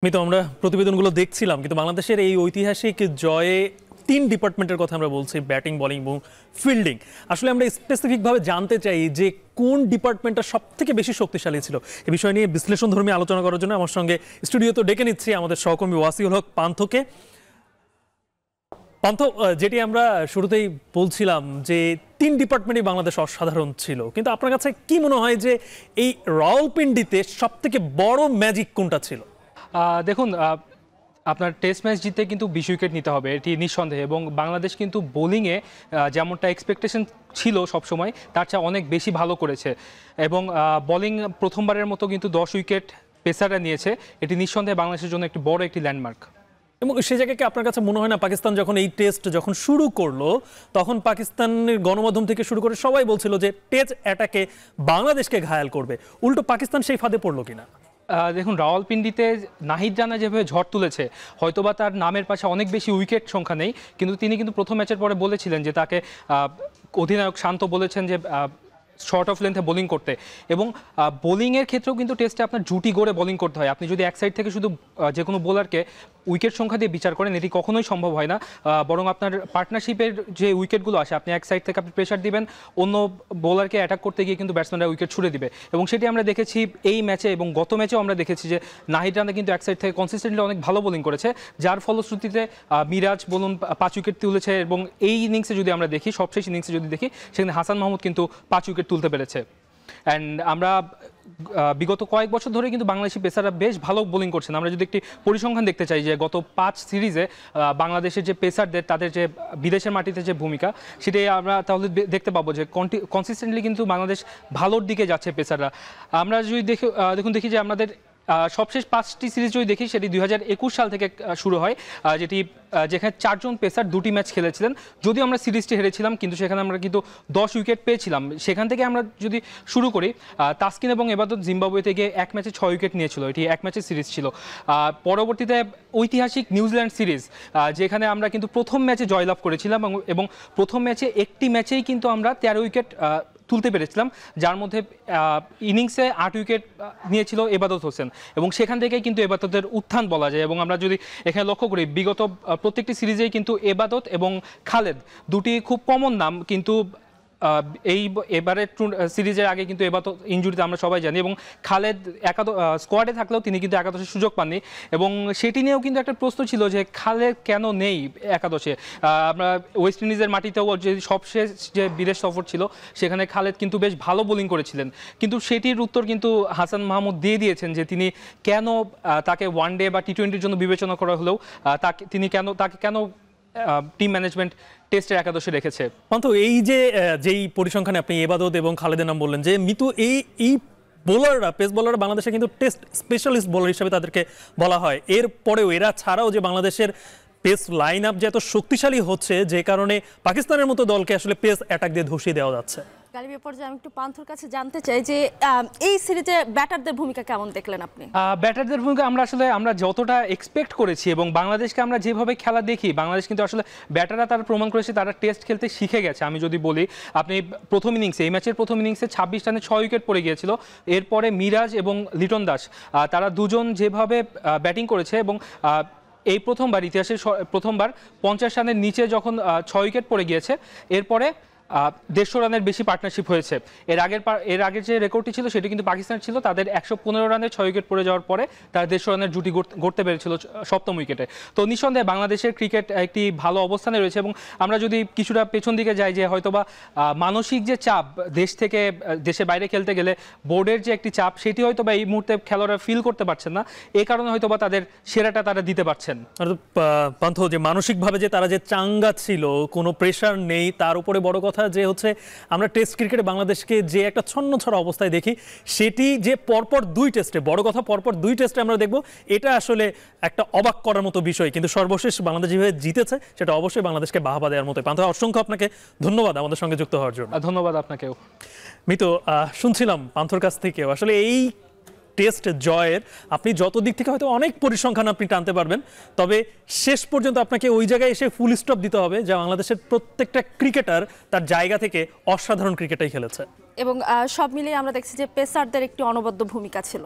আমি তো আমরা প্রতিবেদনগুলো দেখছিলাম, কিন্তু বাংলাদেশের এই ঐতিহাসিক জয়ে তিন ডিপার্টমেন্টের কথা আমরা বলছি, ব্যাটিং, বোলিং এবং ফিল্ডিং। আসলে আমরা স্পেসিফিকভাবে জানতে চাই যে কোন ডিপার্টমেন্টটা সব থেকে বেশি শক্তিশালী ছিল। এই বিষয় নিয়ে বিশ্লেষণধর্মী আলোচনা করার জন্য আমার সঙ্গে স্টুডিওতে ডেকে নিচ্ছি আমাদের সহকর্মী ওয়াসিউল হক পান্থকে। পান্থ, যেটি আমরা শুরুতেই বলছিলাম যে তিন ডিপার্টমেন্টই বাংলাদেশ অসাধারণ ছিল, কিন্তু আপনার কাছে কি মনে হয় যে এই রাওয়ালপিন্ডিতে সব থেকে বড় ম্যাজিক কোনটা ছিল? দেখুন, আপনার টেস্ট ম্যাচ জিততে কিন্তু 20 উইকেট নিতে হবে, এটি নিঃসন্দেহে। এবং বাংলাদেশ কিন্তু বোলিংয়ে যেমনটা এক্সপেকটেশন ছিল সবসময়, তার চেয়ে অনেক বেশি ভালো করেছে। এবং বোলিং প্রথমবারের মতো কিন্তু 10 উইকেট পেসাররা নিয়েছে, এটি নিঃসন্দেহে বাংলাদেশের জন্য একটি বড় একটি ল্যান্ডমার্ক। এবং সে জায়গাকে আপনার কাছে মনে হয় না পাকিস্তান যখন এই টেস্ট শুরু করলো, তখন পাকিস্তানের গণমাধ্যম থেকে শুরু করে সবাই বলছিল যে টেস্ট অ্যাটাকে বাংলাদেশকে ঘায়াল করবে, উল্টো পাকিস্তান সেই ফাঁদে পড়লো কিনা? দেখুন, রাওয়ালপিন্ডিতে নাহিদ রানা যেভাবে ঝড় তুলেছে, হয়তোবা তার নামের পাশে অনেক বেশি উইকেট সংখ্যা নেই, কিন্তু তিনি কিন্তু প্রথম ম্যাচের পরে বলেছিলেন যে তাকে অধিনায়ক শান্ত বলেছেন যে শর্ট অফ লেন্থে বোলিং করতে। এবং বোলিংয়ের ক্ষেত্রেও কিন্তু টেস্টে আপনার জুটি গড়ে বোলিং করতে হয়। আপনি যদি এক সাইড থেকে শুধু যে কোনো বোলারকে উইকেট সংখ্যা দিয়ে বিচার করেন, এটি কখনোই সম্ভব হয় না। বরং আপনার পার্টনারশিপের যে উইকেটগুলো আসে, আপনি এক সাইড থেকে আপনি প্রেশার দিবেন, অন্য বোলারকে অ্যাটাক করতে গিয়ে কিন্তু ব্যাটসম্যানরা উইকেট ছুড়ে দিবে। এবং সেটি আমরা দেখেছি এই ম্যাচে, এবং গত ম্যাচেও আমরা দেখেছি যে নাহিদ রানা কিন্তু এক সাইড থেকে কনসিস্টেন্টলি অনেক ভালো বোলিং করেছে, যার ফলশ্রুতিতে মিরাজ বলুন 5 উইকেট তুলেছে। এবং এই ইনিংসে যদি আমরা দেখি, সবশেষ ইনিংসে যদি দেখি, সেখানে হাসান মাহমুদ কিন্তু 5 উইকেট তুলতে পেরেছে। অ্যান্ড আমরা বিগত কয়েক বছর ধরে কিন্তু বাংলাদেশি পেসাররা বেশ ভালো বোলিং করছেন। আমরা যদি একটি পরিসংখ্যান দেখতে চাই যে গত 5 সিরিজে বাংলাদেশের যে পেসারদের তাদের যে বিদেশের মাটিতে যে ভূমিকা, সেটাই আমরা তাহলে দেখতে পাবো যে কনসিস্টেন্টলি কিন্তু বাংলাদেশ ভালোর দিকে যাচ্ছে পেসাররা। আমরা যদি দেখি যে আমাদের সবশেষ 5টি সিরিজ যদি দেখি, সেটি 2021 সাল থেকে শুরু হয়, যেখানে 4 জন পেসার 2টি ম্যাচ খেলেছিলেন। যদিও আমরা সিরিজটি হেরেছিলাম, কিন্তু সেখানে আমরা কিন্তু 10 উইকেট পেয়েছিলাম। সেখান থেকে আমরা যদি শুরু করি, তাসকিন এবং এবাদত জিম্বাবুয়েতে গিয়ে এক ম্যাচে 6 উইকেট নিয়েছিল, এটি এক ম্যাচের সিরিজ ছিল। পরবর্তীতে ঐতিহাসিক নিউজিল্যান্ড সিরিজ, যেখানে আমরা কিন্তু প্রথম ম্যাচে জয়লাভ করেছিলাম, এবং প্রথম ম্যাচে একটি ম্যাচেই কিন্তু আমরা 13 উইকেট তুলতে পেরেছিলাম, যার মধ্যে ইনিংসে 8 উইকেট নিয়েছিল এবাদত হোসেন। এবং সেখান থেকেই কিন্তু এবাদতের উত্থান বলা যায়। এবং আমরা যদি এখানে লক্ষ্য করি, বিগত প্রত্যেকটি সিরিজেই কিন্তু এবাদত এবং খালেদ দুটি খুব কমন নাম, কিন্তু এবারে সিরিজের আগে কিন্তু এবাদত ইনজুরিতে আমরা সবাই জানি, এবং খালেদ স্কোয়াডে থাকলেও তিনি কিন্তু একাদশের সুযোগ পাননি। এবং সেটি নিয়েও কিন্তু একটা প্রশ্ন ছিল যে খালেদ কেন নেই একাদশে। আমরা ওয়েস্ট ইন্ডিজের মাটিতেও যে সবশেষ যে বিদেশ সফর ছিল, সেখানে খালেদ কিন্তু বেশ ভালো বোলিং করেছিলেন, কিন্তু সেটির উত্তর কিন্তু হাসান মাহমুদ দিয়ে দিয়েছেন যে তিনি কেন তাকে ওয়ানডে বা টি20-র জন্য বিবেচনা করা হলেও তাকে কেন টিম ম্যানেজমেন্ট টেস্টের একাদশে রেখেছে। পান্থ, এই যেই পরিসংখ্যানে আপনি এবাদত এবং খালেদের নাম বললেন, যে মিতু এই বোলাররা, পেস বোলাররা বাংলাদেশে কিন্তু টেস্ট স্পেশালিস্ট বোলার হিসেবে তাদেরকে বলা হয়। এরপরেও এরা ছাড়াও যে বাংলাদেশের পেস লাইন আপ যে এত শক্তিশালী হচ্ছে, যে কারণে পাকিস্তানের মতো দলকে আসলে পেস অ্যাটাক দিয়ে ধসিয়ে দেওয়া যাচ্ছে। গালিব, পর্যায়ে আমি একটু পান্থর কাছে জানতে চাই যে এই সিরিজে ব্যাটারদের ভূমিকা কেমন দেখলেন আপনি? ব্যাটারদের ভূমিকা আমরা যতটা এক্সপেক্ট করেছি, এবং বাংলাদেশকে আমরা যেভাবে খেলা দেখি, বাংলাদেশ কিন্তু আসলে ব্যাটাররা তারা প্রমাণ করেছে তারা টেস্ট খেলতে শিখে গেছে। আমি যদি বলি, আপনি প্রথম ইনিংসে, এই ম্যাচের প্রথম ইনিংসে 26 রানে 6 উইকেট পড়ে গিয়েছিল। এরপরে মিরাজ এবং লিটন দাস, তারা দুজন যেভাবে ব্যাটিং করেছে, এবং এই প্রথমবার, ইতিহাসের প্রথমবার 50 রানের নিচে যখন 6 উইকেট পড়ে গিয়েছে, এরপরে 150 রানের বেশি পার্টনারশিপ হয়েছে। এর আগের যে রেকর্ডটি ছিল, সেটি কিন্তু পাকিস্তান ছিল, তাদের 115 রানে 6 উইকেট পড়ে যাওয়ার পরে তারা 150 রানের জুটি গড়তে পেরেছিল 7ম উইকেটে। তো নিঃসন্দেহে বাংলাদেশের ক্রিকেট একটি ভালো অবস্থানে রয়েছে। এবং আমরা যদি কিছুটা পেছন দিকে যাই, যে হয়তোবা মানসিক যে চাপ, দেশের বাইরে খেলতে গেলে বোর্ডের যে একটি চাপ, সেটি হয়তোবা এই মুহূর্তে খেলোয়াড়রা ফিল করতে পারছেন না, এই কারণে হয়তোবা তাদের সেরাটা তারা দিতে পারছেন। পান্থ, যে মানসিকভাবে যে তারা যে চাঙ্গা ছিল, কোনো প্রেশার নেই, তার উপরে বড় কথা যে হচ্ছে আমরা টেস্ট ক্রিকেটে বাংলাদেশকে যে একটা ছন্নছাড়া অবস্থায় দেখি, সেটি যে পরপর 2 টেস্টে, বড় কথা পরপর 2 টেস্টে আমরা দেখব, এটা আসলে একটা অবাক করার মতো বিষয়। কিন্তু সর্বশেষ বাংলাদেশ যেভাবে জিতেছে, সেটা অবশ্যই বাংলাদেশকে বাহবা দেওয়ার মতো। পান্থ, অসংখ্য আপনাকে ধন্যবাদ আমাদের সঙ্গে যুক্ত হওয়ার জন্য। ধন্যবাদ আপনাকেও। মিতু, শুনছিলাম পান্থর কাছ থেকেও আসলে এই টেস্ট জয়ের আপনি যত দিক থেকে হয়তো অনেক পরিসংখ্যান আপনি টানতে পারবেন, তবে শেষ পর্যন্ত আপনাকে ওই জায়গায় এসে ফুল স্টপ দিতে হবে যে বাংলাদেশের প্রত্যেকটা ক্রিকেটার তার জায়গা থেকে অসাধারণ ক্রিকেটাই খেলেছে। এবং সব মিলিয়ে আমরা দেখছি যে পেসারদের একটি অনবদ্য ভূমিকা ছিল।